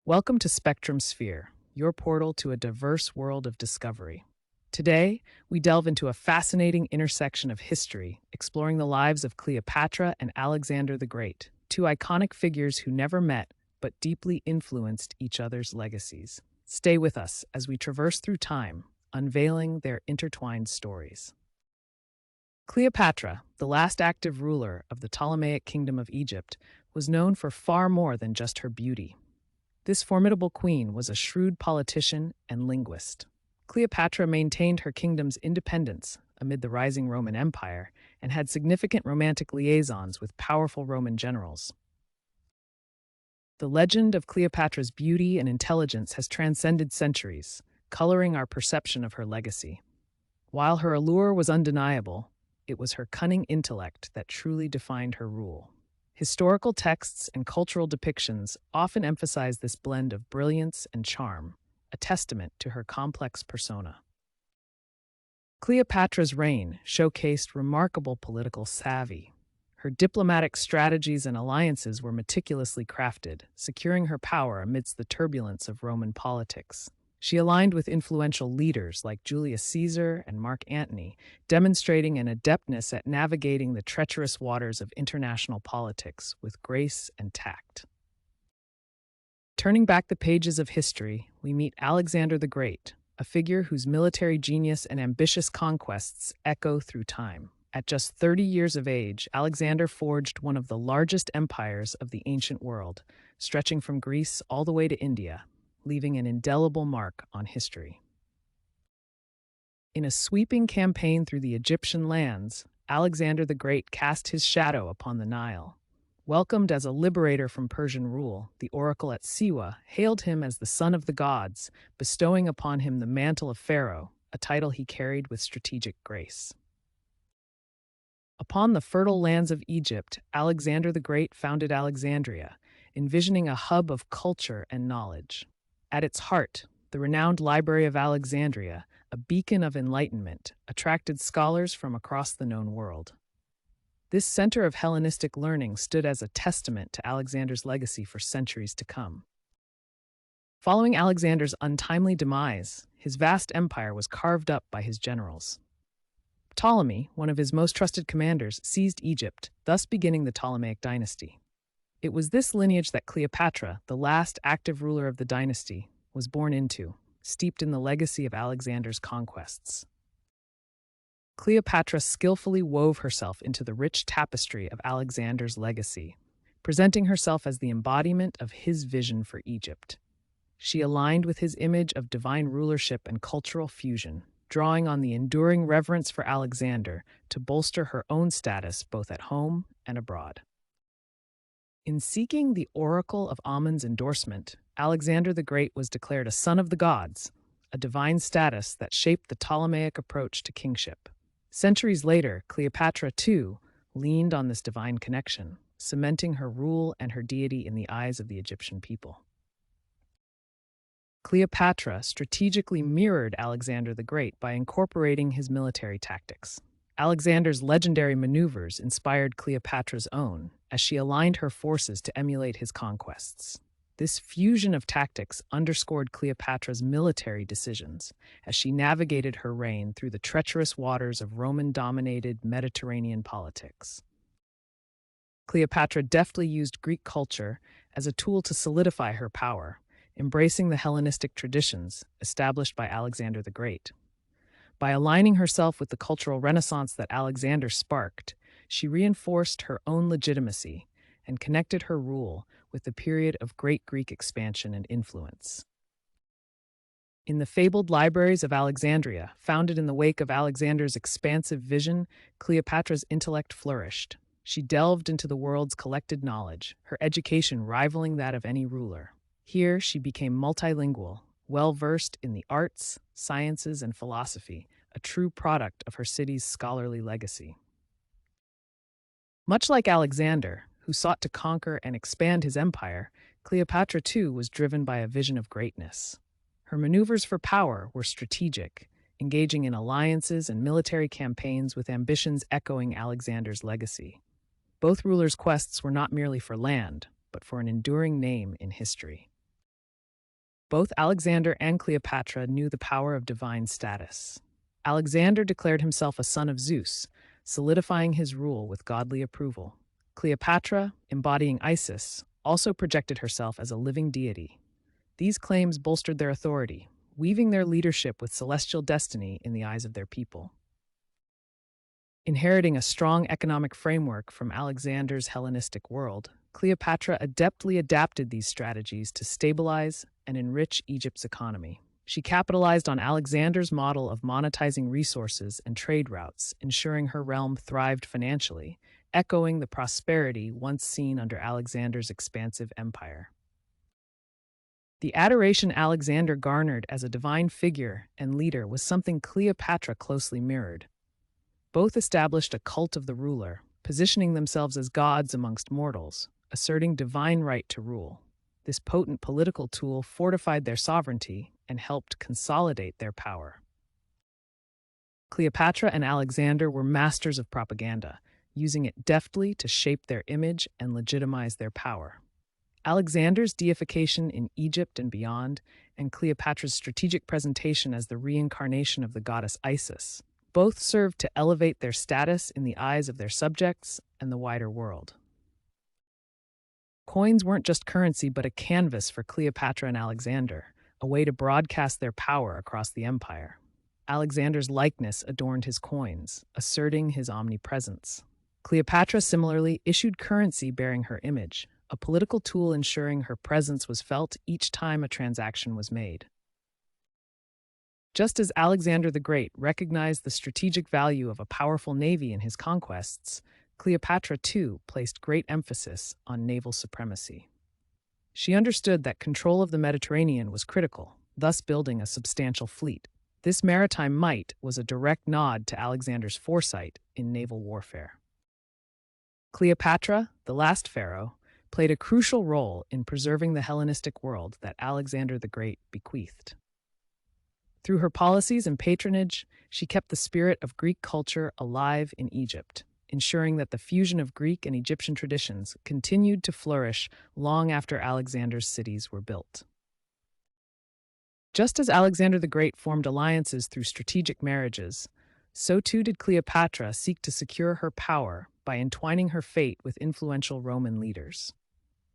Welcome to Spectrum Sphere, your portal to a diverse world of discovery. Today, we delve into a fascinating intersection of history, exploring the lives of Cleopatra and Alexander the Great, two iconic figures who never met but deeply influenced each other's legacies. Stay with us as we traverse through time, unveiling their intertwined stories. Cleopatra, the last active ruler of the Ptolemaic Kingdom of Egypt, was known for far more than just her beauty. This formidable queen was a shrewd politician and linguist. Cleopatra maintained her kingdom's independence amid the rising Roman Empire and had significant romantic liaisons with powerful Roman generals. The legend of Cleopatra's beauty and intelligence has transcended centuries, coloring our perception of her legacy. While her allure was undeniable, it was her cunning intellect that truly defined her rule. Historical texts and cultural depictions often emphasize this blend of brilliance and charm, a testament to her complex persona. Cleopatra's reign showcased remarkable political savvy. Her diplomatic strategies and alliances were meticulously crafted, securing her power amidst the turbulence of Roman politics. She aligned with influential leaders like Julius Caesar and Mark Antony, demonstrating an adeptness at navigating the treacherous waters of international politics with grace and tact. Turning back the pages of history, we meet Alexander the Great, a figure whose military genius and ambitious conquests echo through time. At just 30 years of age, Alexander forged one of the largest empires of the ancient world, stretching from Greece all the way to India, leaving an indelible mark on history. In a sweeping campaign through the Egyptian lands, Alexander the Great cast his shadow upon the Nile. Welcomed as a liberator from Persian rule, the oracle at Siwa hailed him as the son of the gods, bestowing upon him the mantle of pharaoh, a title he carried with strategic grace. Upon the fertile lands of Egypt, Alexander the Great founded Alexandria, envisioning a hub of culture and knowledge. At its heart, the renowned Library of Alexandria, a beacon of enlightenment, attracted scholars from across the known world. This center of Hellenistic learning stood as a testament to Alexander's legacy for centuries to come. Following Alexander's untimely demise, his vast empire was carved up by his generals. Ptolemy, one of his most trusted commanders, seized Egypt, thus beginning the Ptolemaic dynasty. It was this lineage that Cleopatra, the last active ruler of the dynasty, was born into, steeped in the legacy of Alexander's conquests. Cleopatra skillfully wove herself into the rich tapestry of Alexander's legacy, presenting herself as the embodiment of his vision for Egypt. She aligned with his image of divine rulership and cultural fusion, drawing on the enduring reverence for Alexander to bolster her own status both at home and abroad. In seeking the oracle of Amun's endorsement, Alexander the Great was declared a son of the gods, a divine status that shaped the Ptolemaic approach to kingship. Centuries later, Cleopatra, too, leaned on this divine connection, cementing her rule and her deity in the eyes of the Egyptian people. Cleopatra strategically mirrored Alexander the Great by incorporating his military tactics. Alexander's legendary maneuvers inspired Cleopatra's own, as she aligned her forces to emulate his conquests. This fusion of tactics underscored Cleopatra's military decisions as she navigated her reign through the treacherous waters of Roman-dominated Mediterranean politics. Cleopatra deftly used Greek culture as a tool to solidify her power, embracing the Hellenistic traditions established by Alexander the Great. By aligning herself with the cultural renaissance that Alexander sparked, she reinforced her own legitimacy and connected her rule with the period of great Greek expansion and influence. In the fabled libraries of Alexandria, founded in the wake of Alexander's expansive vision, Cleopatra's intellect flourished. She delved into the world's collected knowledge, her education rivaling that of any ruler. Here, she became multilingual, well-versed in the arts, sciences, and philosophy, a true product of her city's scholarly legacy. Much like Alexander, who sought to conquer and expand his empire, Cleopatra too was driven by a vision of greatness. Her maneuvers for power were strategic, engaging in alliances and military campaigns with ambitions echoing Alexander's legacy. Both rulers' quests were not merely for land, but for an enduring name in history. Both Alexander and Cleopatra knew the power of divine status. Alexander declared himself a son of Zeus, solidifying his rule with godly approval. Cleopatra, embodying Isis, also projected herself as a living deity. These claims bolstered their authority, weaving their leadership with celestial destiny in the eyes of their people. Inheriting a strong economic framework from Alexander's Hellenistic world, Cleopatra adeptly adapted these strategies to stabilize and enrich Egypt's economy. She capitalized on Alexander's model of monetizing resources and trade routes, ensuring her realm thrived financially, echoing the prosperity once seen under Alexander's expansive empire. The adoration Alexander garnered as a divine figure and leader was something Cleopatra closely mirrored. Both established a cult of the ruler, positioning themselves as gods amongst mortals, asserting divine right to rule. This potent political tool fortified their sovereignty and helped consolidate their power. Cleopatra and Alexander were masters of propaganda, using it deftly to shape their image and legitimize their power. Alexander's deification in Egypt and beyond, and Cleopatra's strategic presentation as the reincarnation of the goddess Isis, both served to elevate their status in the eyes of their subjects and the wider world. Coins weren't just currency but a canvas for Cleopatra and Alexander, a way to broadcast their power across the empire. Alexander's likeness adorned his coins, asserting his omnipresence. Cleopatra similarly issued currency bearing her image, a political tool ensuring her presence was felt each time a transaction was made. Just as Alexander the Great recognized the strategic value of a powerful navy in his conquests, Cleopatra too placed great emphasis on naval supremacy. She understood that control of the Mediterranean was critical, thus building a substantial fleet. This maritime might was a direct nod to Alexander's foresight in naval warfare. Cleopatra, the last pharaoh, played a crucial role in preserving the Hellenistic world that Alexander the Great bequeathed. Through her policies and patronage, she kept the spirit of Greek culture alive in Egypt, ensuring that the fusion of Greek and Egyptian traditions continued to flourish long after Alexander's cities were built. Just as Alexander the Great formed alliances through strategic marriages, so too did Cleopatra seek to secure her power by entwining her fate with influential Roman leaders.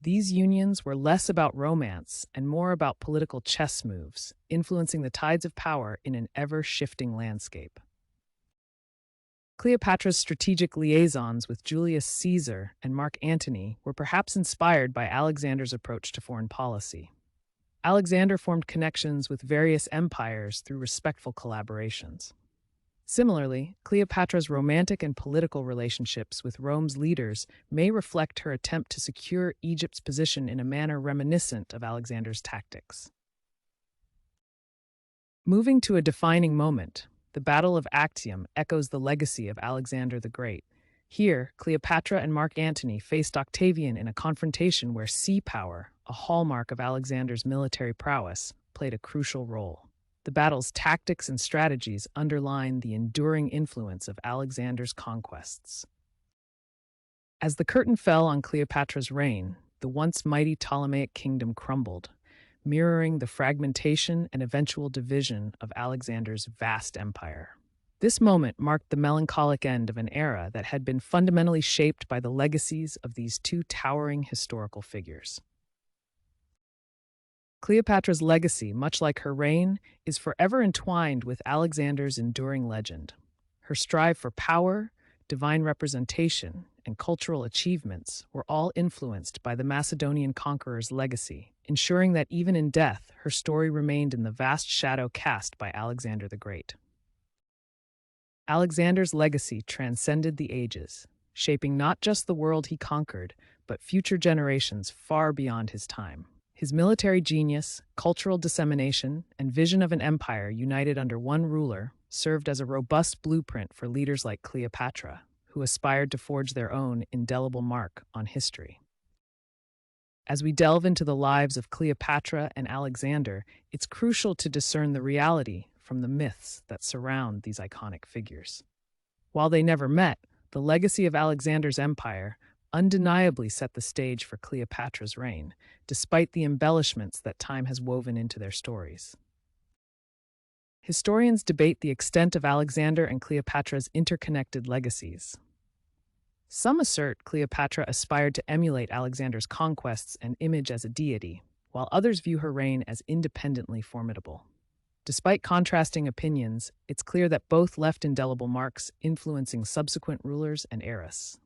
These unions were less about romance and more about political chess moves, influencing the tides of power in an ever-shifting landscape. Cleopatra's strategic liaisons with Julius Caesar and Mark Antony were perhaps inspired by Alexander's approach to foreign policy. Alexander formed connections with various empires through respectful collaborations. Similarly, Cleopatra's romantic and political relationships with Rome's leaders may reflect her attempt to secure Egypt's position in a manner reminiscent of Alexander's tactics. Moving to a defining moment, the Battle of Actium echoes the legacy of Alexander the Great. Here, Cleopatra and Mark Antony faced Octavian in a confrontation where sea power, a hallmark of Alexander's military prowess, played a crucial role. The battle's tactics and strategies underline the enduring influence of Alexander's conquests. As the curtain fell on Cleopatra's reign, the once mighty Ptolemaic kingdom crumbled, mirroring the fragmentation and eventual division of Alexander's vast empire. This moment marked the melancholic end of an era that had been fundamentally shaped by the legacies of these two towering historical figures. Cleopatra's legacy, much like her reign, is forever entwined with Alexander's enduring legend. Her strive for power, divine representation, and cultural achievements were all influenced by the Macedonian conqueror's legacy, ensuring that even in death, her story remained in the vast shadow cast by Alexander the Great. Alexander's legacy transcended the ages, shaping not just the world he conquered, but future generations far beyond his time. His military genius, cultural dissemination, and vision of an empire united under one ruler served as a robust blueprint for leaders like Cleopatra, who aspired to forge their own indelible mark on history. As we delve into the lives of Cleopatra and Alexander, it's crucial to discern the reality from the myths that surround these iconic figures. While they never met, the legacy of Alexander's empire undeniably set the stage for Cleopatra's reign, despite the embellishments that time has woven into their stories. Historians debate the extent of Alexander and Cleopatra's interconnected legacies. Some assert Cleopatra aspired to emulate Alexander's conquests and image as a deity, while others view her reign as independently formidable. Despite contrasting opinions, it's clear that both left indelible marks influencing subsequent rulers and eras.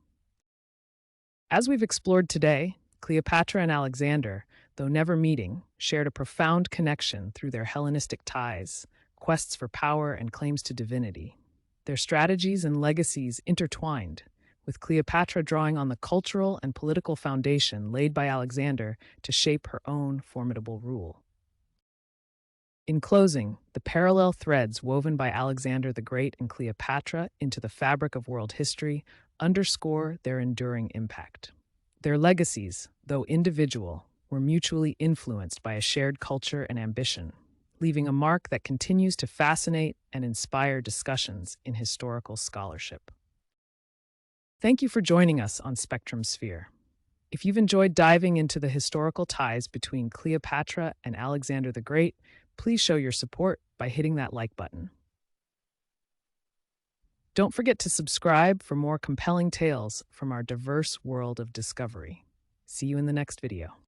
As we've explored today, Cleopatra and Alexander, though never meeting, shared a profound connection through their Hellenistic ties, quests for power, and claims to divinity. Their strategies and legacies intertwined, with Cleopatra drawing on the cultural and political foundation laid by Alexander to shape her own formidable rule. In closing, the parallel threads woven by Alexander the Great and Cleopatra into the fabric of world history underscore their enduring impact. Their legacies, though individual, were mutually influenced by a shared culture and ambition, leaving a mark that continues to fascinate and inspire discussions in historical scholarship. Thank you for joining us on Spectrum Sphere. If you've enjoyed diving into the historical ties between Cleopatra and Alexander the Great, please show your support by hitting that like button. Don't forget to subscribe for more compelling tales from our diverse world of discovery. See you in the next video.